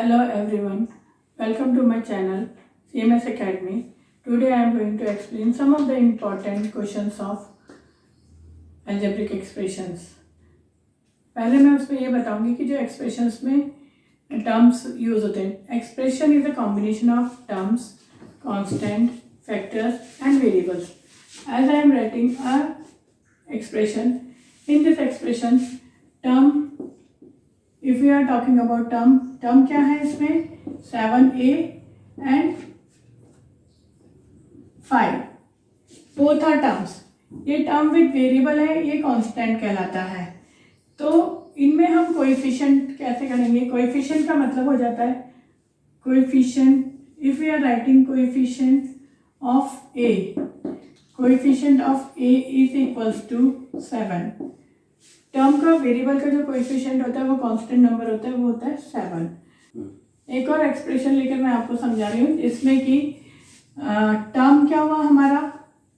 Hello everyone, welcome to my channel CMS Academy. Today I am going to explain some of the important questions of algebraic expressions. पहले मैं उसमें ये बताऊंगी कि जो expressions में terms use होते हैं. Expression is a combination of terms, constant, factors and variables. As I am writing a expression, in this expression term, if we are talking about term क्या है इसमें 7a and 5 both are terms. ये term with variable है, ये constant कहलाता है. तो इनमें हम कोएफिशिएंट कैसे करेंगे? कोएफिशिएंट का मतलब हो जाता है coefficient. If we are writing coefficient of a, coefficient of a is equals to 7. Term का वेरिएबल का जो कोएफिशिएंट होता है वो कांस्टेंट नंबर होता है, वो होता है 7. एक और एक्सप्रेशन लेकर मैं आपको समझा रही हूँ इसमें कि टर्म क्या हुआ हमारा,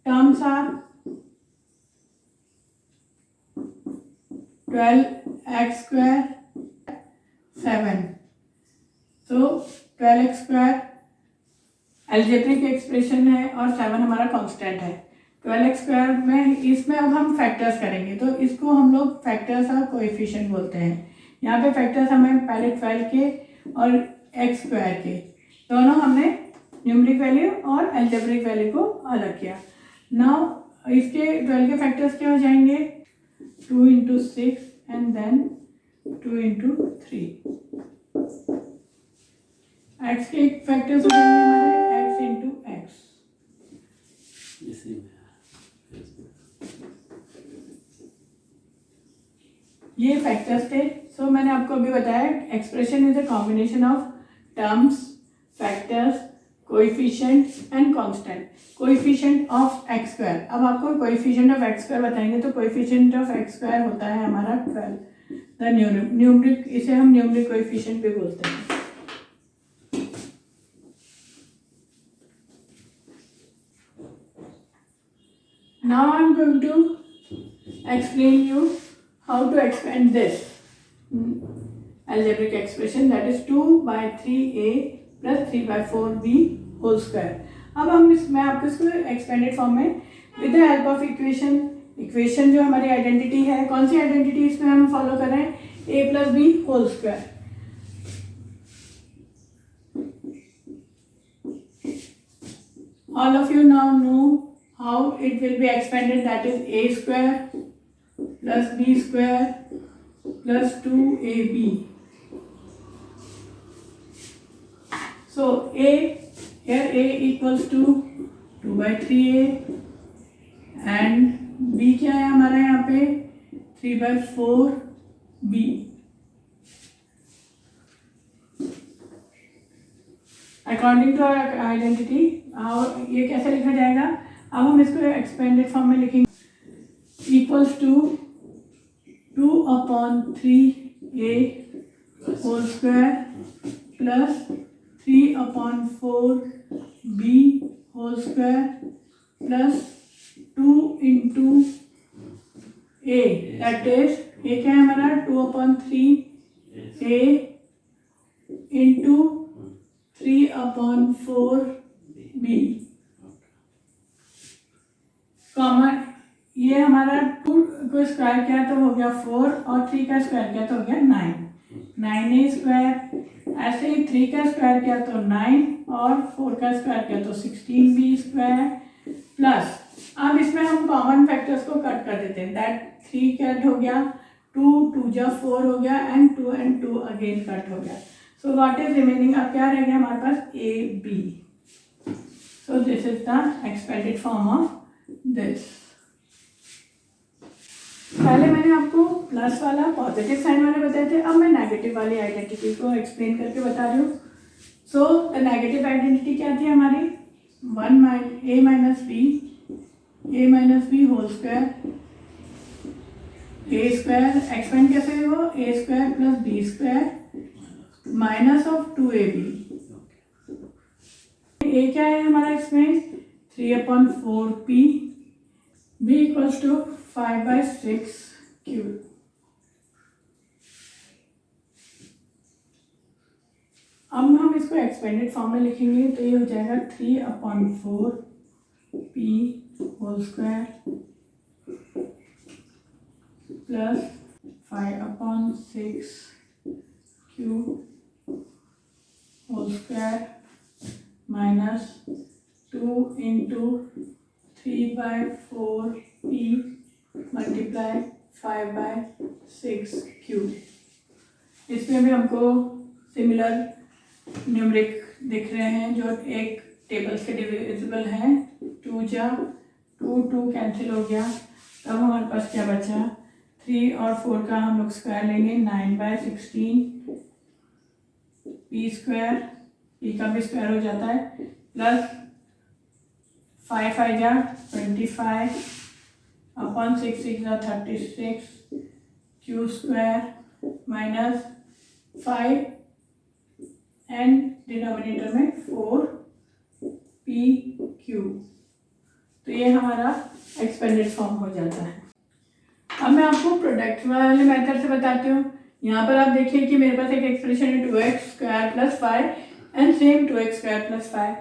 टर्म्स आर 12x स्क्वायर 7. तो 12x स्क्वायर अलजेब्रिक एक्सप्रेशन है और 7 हमारा कांस्टेंट है. 12x स्क्वायर में इसमें अब हम फैक्टर्स करेंगे तो इसको हम लोग फैक्टर्स और कोएफिशिएंट बोलते हैं. यहाँ पे फैक्टर्स हमें पहले 12 के और x स्क्वायर के दोनों हमने न्यूमेरिक वैल्यू और अलजेब्रिक वैल्यू को अलग किया. नाउ इसके 12 के फैक्टर्स क्या हो जाएंगे 2 into 6 and then 2 into 3. x के फैक्टर्स हो जाएंगे हमारे x इंटू एक्स. ये फैक्टर्स थे. सो मैंने आपको अभी बताया expression is a combination of terms, factors, coefficient and constant. Coefficient of x square, अब आपको कोएफिशिएंट ऑफ एक्स स्क्वायर बताएंगे तो कोएफिशिएंट ऑफ एक्स स्क्वायर होता है हमारा 12. द न्यूमेरिक, इसे हम न्यूमेरिक कोएफिशिएंट भी बोलते हैं. Now I am going to explain you how to expand this algebraic expression, that is 2 by 3a plus 3 by 4b whole square. अब हम मैं आपको इसको एक्सपेंडेड फॉर्म में with the help of equation जो हमारी आइडेंटिटी है, कौन सी आइडेंटिटी इसमें हम फॉलो कर रहे हैं, a plus b whole square. All of you now know how it will be expanded, that is a square plus b square plus 2ab. So a, here a equals to 2 by 3a and b क्या है हमारा यहाँ पे 3 by 4b. According to our identity ये कैसे लिखा जाएगा, अब हम इसको एक्सपेंडेड फॉर्म में लिखेंगे equals to 2 upon 3a whole square plus 3 upon 4b whole square plus 2 into a, that is ये क्या है हमारा 2 upon 3a into 3 upon 4b common. ये हमारा 2 को स्क्वायर किया तो हो गया 4 और 3 का स्क्वायर किया तो हो गया 9a स्क्वायर. ऐसे ही 3 का स्क्वायर किया तो 9 और 4 का स्क्वायर किया तो 16b स्क्वायर प्लस. अब इसमें हम कॉमन फैक्टर्स को कट कर देते हैं. दैट 3 कट हो गया, 2 जा 4 हो गया एंड 2 and 2 अगेन कट हो गया. सो व्हाट इज रिमेनिंग, अब क्या रह गया हमारे पास a b. So this is the expanded form of this. पहले मैंने आपको प्लस वाला पॉजिटिव साइन वाले बताए थे, अब मैं नेगेटिव वाली आइडेंटिटी को एक्सप्लेन करके बता रही हूँ. सो द नेगेटिव आइडेंटिटी क्या थी हमारी, a minus b whole square. a square expand कैसे है वो a square plus b square minus of 2ab. a क्या है हमारा इसमें 3 upon 4p, b equals to 5 by 6 cube. इसको एक्सपेंडेड फॉर्म में लिखेंगे तो ये हो जाएगा 3/4 p whole square plus 5/6 q whole square minus 2 into 3/4 p multiply 5/6 q। इसमें भी हमको सिमिलर न्यूमरिक दिख रहे हैं जो एक टेबल से डिविजिबल हैं। 2 जा 2 कैंसिल हो गया। तब हमारे पास क्या बचा, 3 और 4 का हम लोग स्क्वायर लेंगे, 9/16 पी स्क्वायर, पी का भी स्क्वायर हो जाता है, प्लस 5 5 जा 25 अपॉन 6 6 जा 36 Q square minus 5 and denominator में 4 पी क्यू। तो ये हमारा एक्सपेंडेड फॉर्म हो जाता है। अब मैं आपको प्रोडक्ट वाले मेथड से बताती हूँ। यहाँ पर आप देखिए कि मेरे पास एक एक्सप्रेशन है 2x² + 5 एंड सेम 2x² + 5।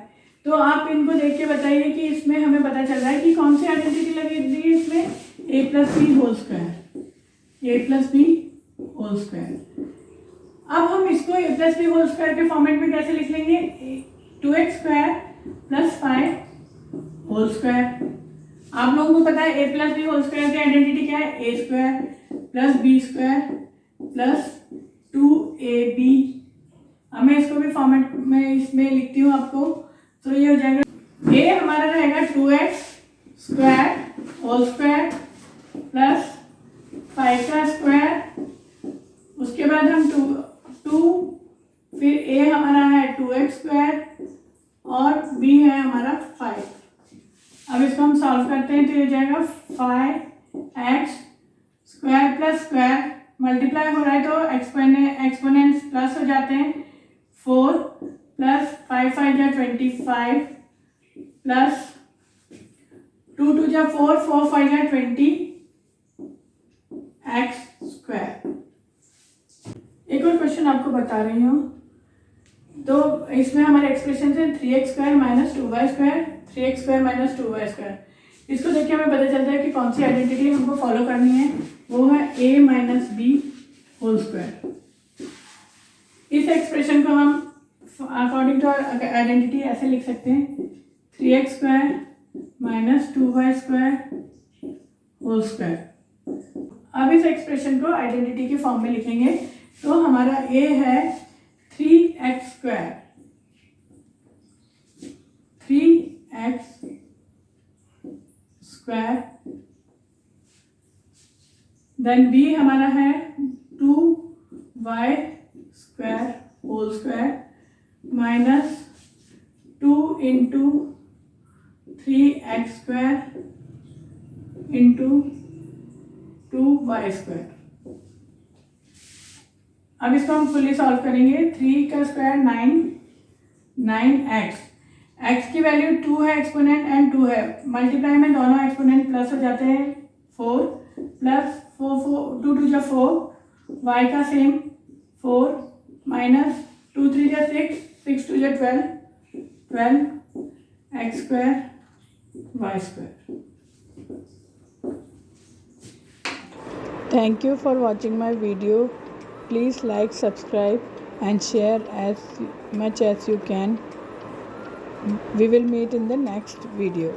तो आप इनको देख के बताइए कि इसमें हमें पता चल रहा है कि कौन सी आइडेंटिटी लगी दी है इसमें, a + b whole square, a + b whole square. अब हम इसको a + b होल स्क्वायर के फॉर्मेट में कैसे लिख लेंगे, 2x² + 5 होल स्क्वायर। आप लोगों को पता है a + b होल स्क्वायर की आइडेंटिटी क्या है, a² + b² + 2ab। अब मैं इसको भी फॉर्मेट में इसमें लिखती हूँ आपको। तो ये हो जाएगा, a हमारा रहेगा 2x² होल स्क्वायर प्लस 5 का स्क्वायर, उसके बाद हम 2 फिर a हमारा है 2x² और b है हमारा 5। अब इसको हम सॉल्व करते हैं तो ये हो जाएगा 5x² प्लस स्क्वायर मल्टीप्लाई हो रहा है तो एक्सपोनेंट्स प्लस हो जाते हैं, 4 प्लस 5 5 जा 25 प्लस 2 2 जा 4 4 5 जा 20 x²। एक और क्वेश्चन आपको बता रही हूँ। तो इसमें हमारे एक्सप्रेशन है 3x² - 2y², 3x² - 2y²। इसको देखिए हमें पता चलता है कि कौन सी आइडेंटिटी हमको फॉलो करनी है, वो है a - b होल स्क्वायर। इस एक्सप्रेशन को हम अकॉर्डिंग टू आइडेंटिटी ऐसे लिख सकते हैं, 3x² - 2y² होल स्क्वायर। अब इस एक्सप्रेशन को आइडेंटिटी के फॉर्म में लिखेंगे तो हमारा a है 3x², 3x² देन b हमारा है 2y² whole square minus 2 into 3x² into 2y²। अब इसको हम फुली सॉल्व करेंगे, 3 का स्क्वायर 9x, x की वैल्यू 2 है एक्सपोनेंट एंड 2 है, मल्टीप्लाई में दोनों एक्सपोनेंट प्लस हो जाते हैं, 4 प्लस 4 2 2 जा 4, y का सेम 4 माइनस 2 3 जा 6 6 2 जा 12 x² y²। Thank you for watching my video. Please like, subscribe and share as much as you can. We will meet in the next video.